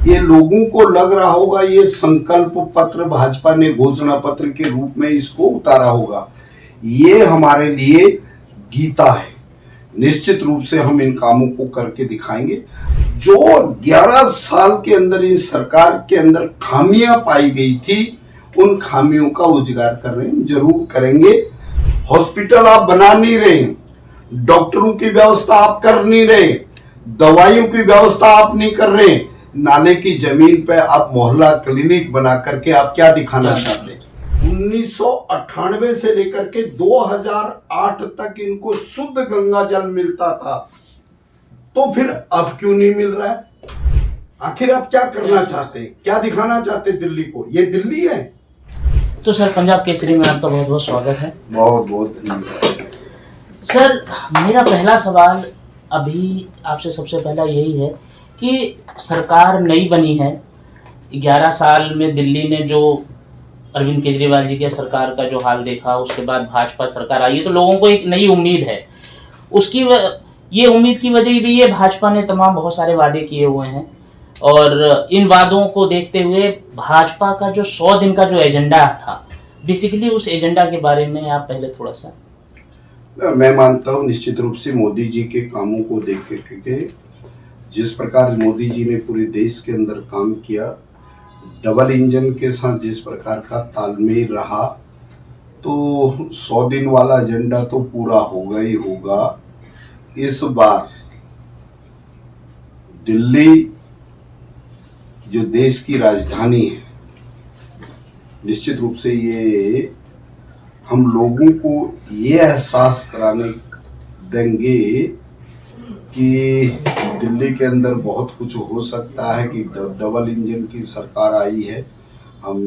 ये लोगों को लग रहा होगा ये संकल्प पत्र भाजपा ने घोषणा पत्र के रूप में इसको उतारा होगा। ये हमारे लिए गीता है। निश्चित रूप से हम इन कामों को करके दिखाएंगे। जो 11 साल के अंदर इस सरकार के अंदर खामियां पाई गई थी, उन खामियों का उजागर कर रहे हैं, जरूर करेंगे। हॉस्पिटल आप बना नहीं रहे, डॉक्टरों की व्यवस्था आप कर नहीं रहे, दवाइयों की व्यवस्था आप नहीं कर रहे, नाले की जमीन पे आप मोहल्ला क्लिनिक बना करके आप क्या दिखाना चाहते हैं? 1998 से लेकर के 2008 तक इनको शुद्ध गंगा जल मिलता था, तो फिर अब क्यों नहीं मिल रहा है? आखिर आप क्या करना चाहते हैं, क्या दिखाना चाहते हैं दिल्ली को? ये दिल्ली है? तो सर, पंजाब केसरी में आपका बहुत बहुत स्वागत है। बहुत बहुत धन्यवाद सर, मेरा पहला सवाल अभी आपसे सबसे पहला यही है कि सरकार नई बनी है, 11 साल में दिल्ली ने जो अरविंद केजरीवाल जी के सरकार का जो हाल देखा, उसके बाद भाजपा सरकार आई है, तो लोगों को एक नई उम्मीद है। ये उम्मीद की वजह भी ये भाजपा ने तमाम बहुत सारे वादे किए हुए हैं, और इन वादों को देखते हुए भाजपा का जो 100 दिन का जो एजेंडा था, बेसिकली उस एजेंडा के बारे में आप पहले थोड़ा सा। मैं मानता हूँ निश्चित रूप से मोदी जी के कामों को देख करके, जिस प्रकार मोदी जी ने पूरे देश के अंदर काम किया, डबल इंजन के साथ जिस प्रकार का तालमेल रहा, तो 100 दिन वाला एजेंडा तो पूरा होगा ही होगा। इस बार दिल्ली जो देश की राजधानी है, निश्चित रूप से ये हम लोगों को ये एहसास कराने देंगे कि दिल्ली के अंदर बहुत कुछ हो सकता है, कि डबल इंजन की सरकार आई है, हम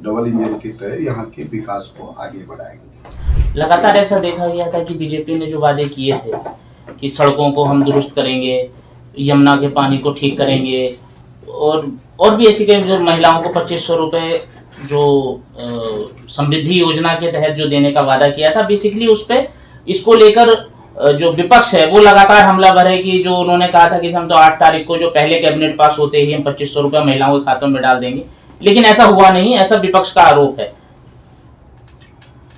डबल इंजन के तहत यहाँ के विकास को आगे बढ़ाएंगे। लगातार ऐसा देखा गया था कि बीजेपी ने जो वादे किए थे कि सड़कों को हम दुरुस्त करेंगे, यमुना के पानी को ठीक करेंगे, और भी ऐसी कई, जो महिलाओं को 2500 रुपये जो समृद्धि योजना के तहत जो देने का वादा किया था, बेसिकली उस पे इसको लेकर जो विपक्ष है वो लगातार हमलावर है कि जो उन्होंने कहा था कि हम तो 8 तारीख को जो पहले कैबिनेट पास होते ही हम 2500 रुपये महिलाओं के खातों में डाल देंगे, लेकिन ऐसा हुआ नहीं, ऐसा विपक्ष का आरोप है।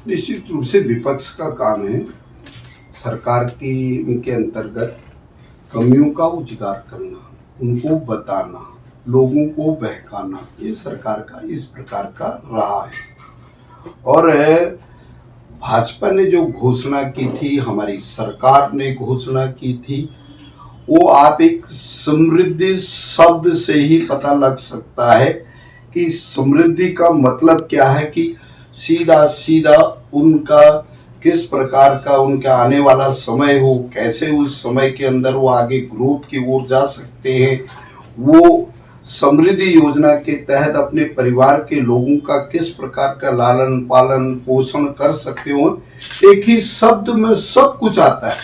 निश्चित रूप से विपक्ष का काम है सरकार की उनके अंतर्गत कमियों का उजागर करना, उनको बताना, लोगों को बहकाना, ये सरकार का इस प्रकार का रहा है। और भाजपा ने जो घोषणा की थी, हमारी सरकार ने घोषणा की थी, वो आप एक समृद्धि शब्द से ही पता लग सकता है कि समृद्धि का मतलब क्या है, कि सीधा सीधा उनका किस प्रकार का उनका आने वाला समय हो, कैसे उस समय के अंदर वो आगे ग्रोथ की ओर जा सकते हैं, वो समृद्धि योजना के तहत अपने परिवार के लोगों का किस प्रकार का लालन पालन पोषण कर सकते हो, एक ही शब्द में सब कुछ आता है।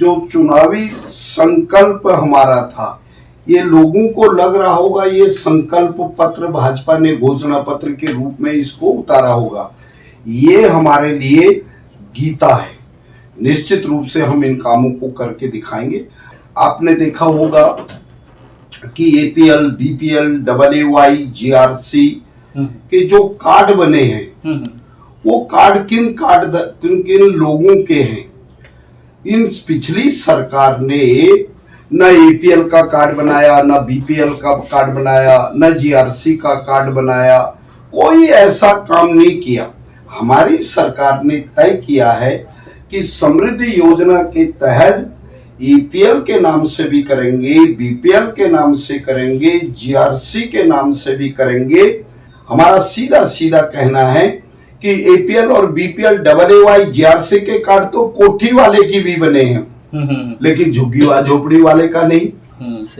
जो चुनावी संकल्प हमारा था, ये लोगों को लग रहा होगा ये संकल्प पत्र भाजपा ने घोषणा पत्र के रूप में इसको उतारा होगा। ये हमारे लिए गीता है। निश्चित रूप से हम इन कामों को करके दिखाएंगे। आपने देखा होगा कि APL, BPL, AAY, GRC के जो कार्ड बने हैं, वो कार्ड किन किन लोगों के हैं? इन पिछली सरकार ने न APL का कार्ड बनाया, न BPL का कार्ड बनाया, न GRC का कार्ड बनाया, कोई ऐसा काम नहीं किया। हमारी सरकार ने तय किया है कि समृद्धि योजना के तहत EPL के नाम से भी करेंगे, BPL के नाम से करेंगे, GRC के नाम से भी करेंगे। हमारा सीधा सीधा कहना है कि APL और BPL, AAY, GRC के कार्ड तो कोठी वाले की भी बने हैं, लेकिन झुग्गी झोपड़ी वाले का नहीं,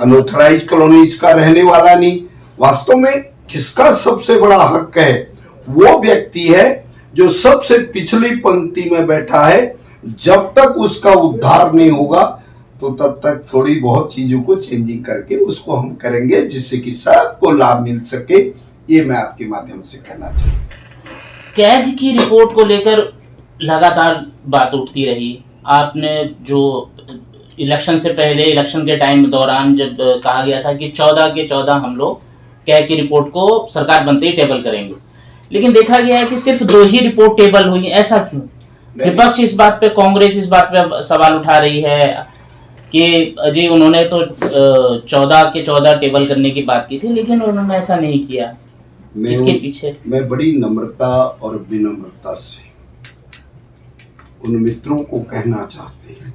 अनऑथराइज्ड कॉलोनीज का रहने वाला नहीं। वास्तव में किसका सबसे बड़ा हक है? वो व्यक्ति है जो सबसे पिछली पंक्ति में बैठा है। जब तक उसका उद्धार नहीं होगा, तो तब तक थोड़ी बहुत चीजों को चेंजिंग करके उसको हम करेंगे, जिससे कि सबको लाभ मिल सके। ये मैं आपके माध्यम से कहना चाहता हूँ। कैग की रिपोर्ट को लेकर लगातार बात उठती रही। आपने जो इलेक्शन से पहले, इलेक्शन के टाइम दौरान जब कहा गया था कि 14 के 14 हम लोग कैग की रिपोर्ट को सरकार बनते ही टेबल करेंगे, लेकिन देखा गया है कि सिर्फ 2 ही रिपोर्ट टेबल हुई। ऐसा क्यों? विपक्ष इस बात पे, कांग्रेस इस बात पे सवाल उठा रही है कि जी उन्होंने तो 14 के 14 टेबल करने की बात की थी, लेकिन उन्होंने ऐसा नहीं किया। इसके पीछे मैं बड़ी नम्रता और विनम्रता से उन मित्रों को कहना चाहते हैं,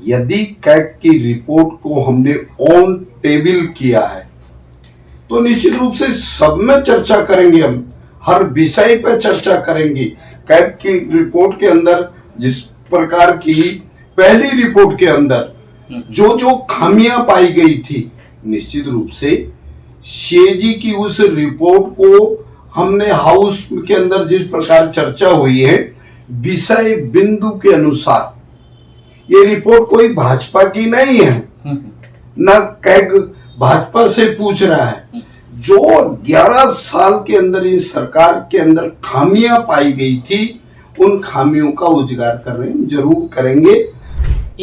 यदि कैग की रिपोर्ट को हमने ऑन टेबल किया है तो निश्चित रूप से सब में चर्चा करेंगे, हम हर विषय पर चर्चा करेंगे। कैग की रिपोर्ट के अंदर जिस प्रकार की पहली रिपोर्ट के अंदर जो जो खामियां पाई गई थी, निश्चित रूप से शेजी की उस रिपोर्ट को हमने हाउस के अंदर जिस प्रकार चर्चा हुई है विषय बिंदु के अनुसार, ये रिपोर्ट कोई भाजपा की नहीं है, न कैग भाजपा से पूछ रहा है। जो 11 साल के अंदर इस सरकार के अंदर खामियां पाई गई थी, उन खामियों का उजागर कर रहे हैं, जरूर करेंगे।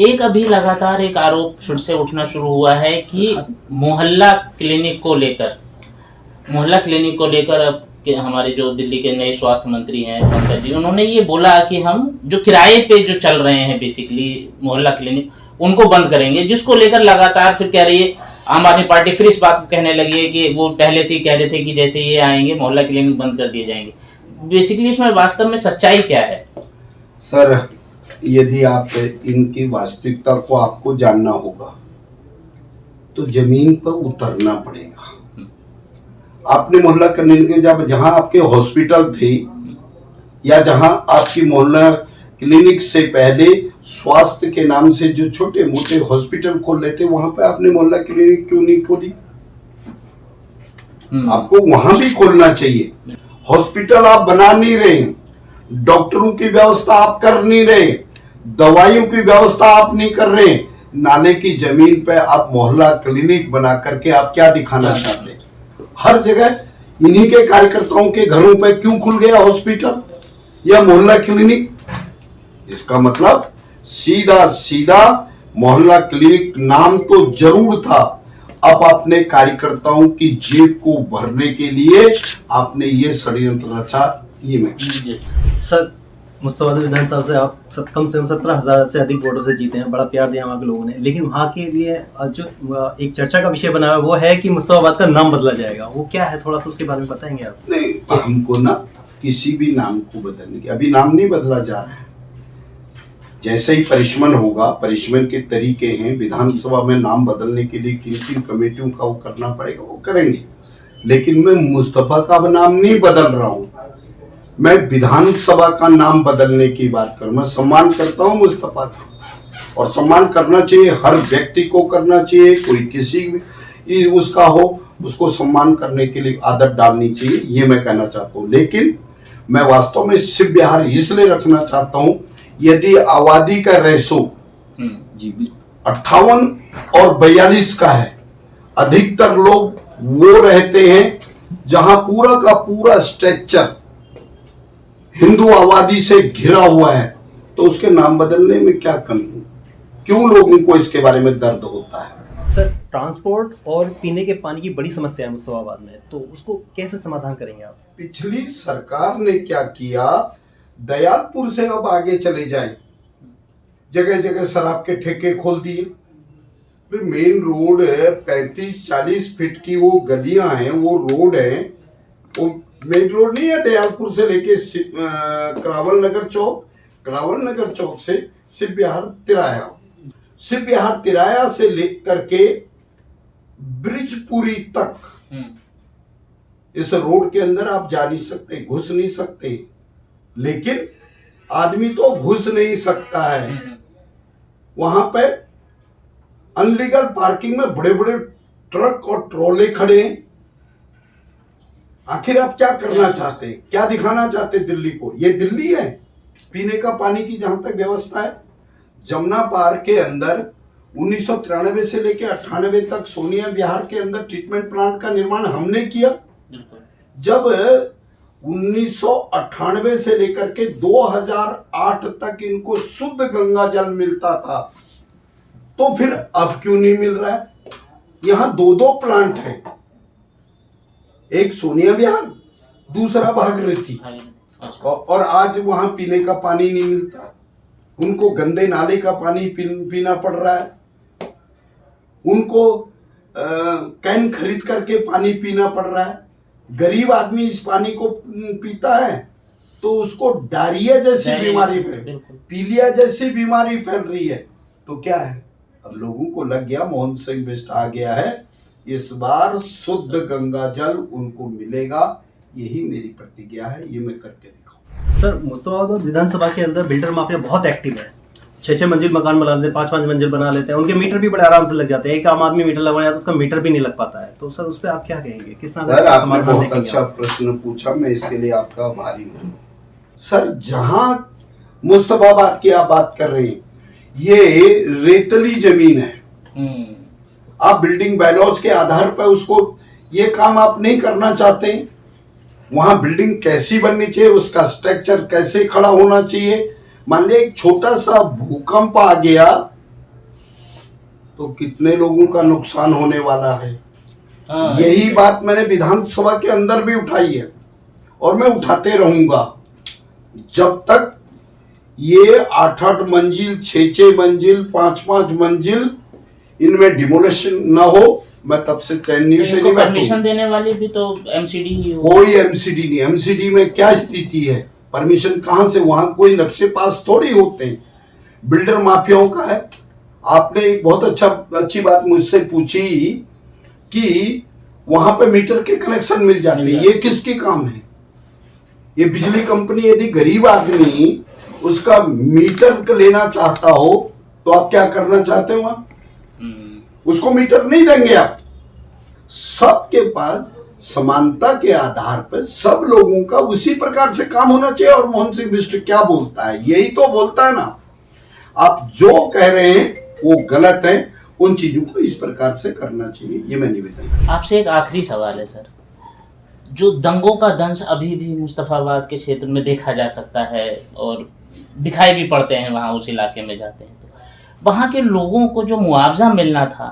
एक अभी लगातार एक आरोप फिर से उठना शुरू हुआ है कि मोहल्ला क्लिनिक को लेकर अब के हमारे जो दिल्ली के नए स्वास्थ्य मंत्री हैं पंकज जी, उन्होंने ये बोला कि हम जो किराए पे जो चल रहे हैं बेसिकली मोहल्ला क्लिनिक, उनको बंद करेंगे, जिसको लेकर लगातार फिर कह रही है आम आदमी पार्टी फिर इस बात को कहने लगी है कि वो पहले से ही कह रहे थे कि जैसे ये आएंगे मोहल्ला क्लिनिक बंद कर दिए जाएंगे। बेसिकली इसमें वास्तव में सच्चाई क्या है? सर, यदि आप इनकी वास्तविकता को आपको जानना होगा तो जमीन पर उतरना पड़ेगा। आपने मोहल्ला क्लिनिक जब जहां आपके हॉस्पिटल थे या जहां आपकी मोहल्ला क्लिनिक से पहले स्वास्थ्य के नाम से जो छोटे मोटे हॉस्पिटल खोल रहे थे, वहां पे आपने मोहल्ला क्लिनिक क्यों नहीं खोली? आपको वहां भी खोलना चाहिए। हॉस्पिटल आप बना नहीं रहे, डॉक्टरों की व्यवस्था आप कर नहीं रहे, दवाइयों की व्यवस्था आप नहीं कर रहे, नाले की जमीन पे आप मोहल्ला क्लिनिक बना करके आप क्या दिखाना चाहते हैं? हर जगह इन्हीं के कार्यकर्ताओं के घरों पे क्यों खुल गया हॉस्पिटल या मोहल्ला क्लिनिक? इसका मतलब सीधा सीधा मोहल्ला क्लिनिक नाम तो जरूर था, अब अपने कार्यकर्ताओं की जेब को भरने के लिए आपने ये षड्यंत्र रचा। ये मैं सर, मुस्तफाबाद विधानसभा से आप कम से कम 17,000 से अधिक वोटों से जीते हैं, बड़ा प्यार दिया वहाँ के लोगों ने, लेकिन वहाँ के लिए जो एक चर्चा का विषय बना है वो है कि मुस्तफाबाद का नाम बदला जाएगा। वो क्या है, थोड़ा सा उसके बारे में बताएंगे आप? नहीं, हमको ना किसी भी नाम को बदलने की, अभी नाम नहीं बदला जा रहा है। जैसे ही परिश्रम होगा, परिश्रम के तरीके हैं, विधानसभा में नाम बदलने के लिए किन किन कमेटियों का वो करना पड़ेगा वो करेंगे, लेकिन मैं मुस्तफा का नाम नहीं बदल रहा हूँ, मैं विधानसभा का नाम बदलने की बात कर। मैं सम्मान करता हूँ मुस्तफा का, और सम्मान करना चाहिए, हर व्यक्ति को करना चाहिए, कोई किसी भी उसका हो, उसको सम्मान करने के लिए आदत डालनी चाहिए, ये मैं कहना चाहता हूँ। लेकिन मैं वास्तव में शिव विहार इसलिए रखना चाहता हूँ, यदि आबादी का रेशो 58 और 42 का है, अधिकतर लोग वो रहते हैं जहां पूरा का पूरा स्ट्रक्चर हिंदू आबादी से घिरा हुआ है, तो उसके नाम बदलने में क्या कमी? क्यों लोगों को इसके बारे में दर्द होता है? सर, ट्रांसपोर्ट और पीने के पानी की बड़ी समस्या है मुस्तफाबाद में, तो उसको कैसे समाधान करेंगे आप? पिछली सरकार ने क्या किया, दयालपुर से अब आगे चले जाए, जगह जगह शराब के ठेके खोल दिए। मेन रोड है, 35-40 फीट की वो गलियां हैं, वो रोड है, वो मेन रोड नहीं है। दयालपुर से लेके करावल नगर चौक से शिव विहार तिराया से लेकर के ब्रिजपुरी तक इस रोड के अंदर आप जा नहीं सकते, घुस नहीं सकते, लेकिन आदमी तो घुस नहीं सकता है। वहां पे अनलीगल पार्किंग में बड़े बड़े ट्रक और ट्रॉले खड़े हैं। आखिर आप क्या करना चाहते हैं, क्या दिखाना चाहते हैं दिल्ली को? ये दिल्ली है? पीने का पानी की जहां तक व्यवस्था है, जमुना पार के अंदर 1993 से लेकर 98 तक सोनिया विहार के अंदर ट्रीटमेंट प्लांट का निर्माण हमने किया। जब 1998 से लेकर के 2008 तक इनको शुद्ध गंगा जल मिलता था, तो फिर अब क्यों नहीं मिल रहा है? यहां दो प्लांट हैं, एक सोनिया विहार, दूसरा भागीरथी, अच्छा। और आज वहां पीने का पानी नहीं मिलता। उनको गंदे नाले का पानी पीना पड़ रहा है, उनको कैन खरीद करके पानी पीना पड़ रहा है। गरीब आदमी इस पानी को पीता है तो उसको डायरिया जैसी बीमारी पीलिया जैसी बीमारी फैल रही है। तो क्या है, अब लोगों को लग गया, मोहन सिंह बिष्ट आ गया है, इस बार शुद्ध गंगा जल उनको मिलेगा, यही मेरी प्रतिज्ञा है, ये मैं करके दिखाऊं। सर, मुस्तफाबाद विधानसभा के अंदर बिल्डर माफिया बहुत एक्टिव है। 6-6 मंजिल मकान बना लेते हैं, 5-5 मंजिल बना लेते हैं, उनके मीटर भी बड़े आराम से लग जाते हैं। एक आम आदमी मीटर लगवाया तो उसका मीटर भी नहीं लग पाता है। तो सर, उस पर आप क्या कहेंगे? किस तरह सर, आपने बहुत अच्छा प्रश्न पूछा, मैं इसके लिए आपका आभारी हूँ। सर, जहां मुस्तफाबाद की आप बात कर रहे हैं, ये रेतली जमीन है। आप बिल्डिंग बायलॉज के आधार पर उसको ये काम आप नहीं करना चाहते। वहां बिल्डिंग कैसी बननी चाहिए, उसका स्ट्रक्चर कैसे खड़ा होना चाहिए। मान लिया एक छोटा सा भूकंप आ गया तो कितने लोगों का नुकसान होने वाला है। यही बात मैंने विधानसभा के अंदर भी उठाई है और मैं उठाते रहूंगा जब तक ये 8-8 मंजिल, 6-6 मंजिल, 5-5 मंजिल इनमें डिमोलिशन ना हो, मैं तब से चैनी से नहीं परमिशन देने वाली भी तो एमसीडी ही हो। कोई एमसीडी नहीं। एमसीडी में क्या स्थिति है, परमिशन कहां से, वहां कोई नक्शे पास थोड़ी होते हैं, बिल्डर माफियाओं का है। आपने एक बहुत अच्छी बात मुझसे पूछी कि वहां पे मीटर के कनेक्शन मिल जाते हैं, ये किसके काम है? ये बिजली कंपनी, यदि गरीब आदमी उसका मीटर लेना चाहता हो तो आप क्या करना चाहते हो? वहां उसको मीटर नहीं देंगे आप। सबके पास समानता के आधार पर सब लोगों का उसी प्रकार से काम होना चाहिए। और मोहन सिंह बिष्ट क्या बोलता है, यही तो बोलता है ना। आप जो कह रहे हैं वो गलत है, उन चीजों को इस प्रकार से करना चाहिए, ये मैं निवेदन। आपसे एक आखिरी सवाल है सर, जो दंगों का दंश अभी भी मुस्तफाबाद के क्षेत्र में देखा जा सकता है और दिखाई भी पड़ते हैं, वहाँ उस इलाके में जाते हैं तो वहाँ के लोगों को जो मुआवजा मिलना था,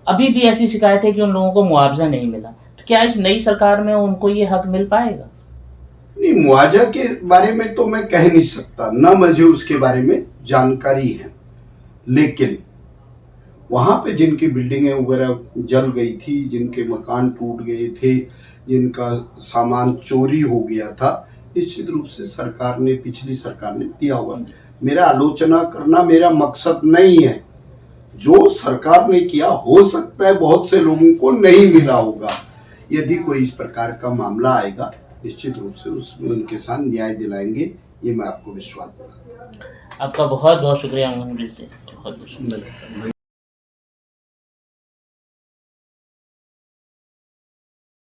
अभी भी ऐसी शिकायत है कि उन लोगों को मुआवजा नहीं मिला। तो क्या इस नई सरकार में उनको ये हक मिल पाएगा? नहीं, मुआवजा के बारे में तो मैं कह नहीं सकता, ना मुझे उसके बारे में जानकारी है। लेकिन वहाँ पे जिनकी बिल्डिंगें वगैरह जल गई थी, जिनके मकान टूट गए थे, जिनका सामान चोरी हो गया था, निश्चित रूप से सरकार ने, पिछली सरकार ने दिया हुआ। मेरा आलोचना करना मेरा मकसद नहीं है। जो सरकार ने किया, हो सकता है बहुत से लोगों को नहीं मिला होगा। यदि कोई इस प्रकार का मामला आएगा, निश्चित रूप से उसमें उनके साथ न्याय दिलाएंगे, ये मैं आपको विश्वास दिलाता हूँ। आपका बहुत बहुत शुक्रिया मोहन बिष्ट जी, बहुत बहुत शुक्रिया।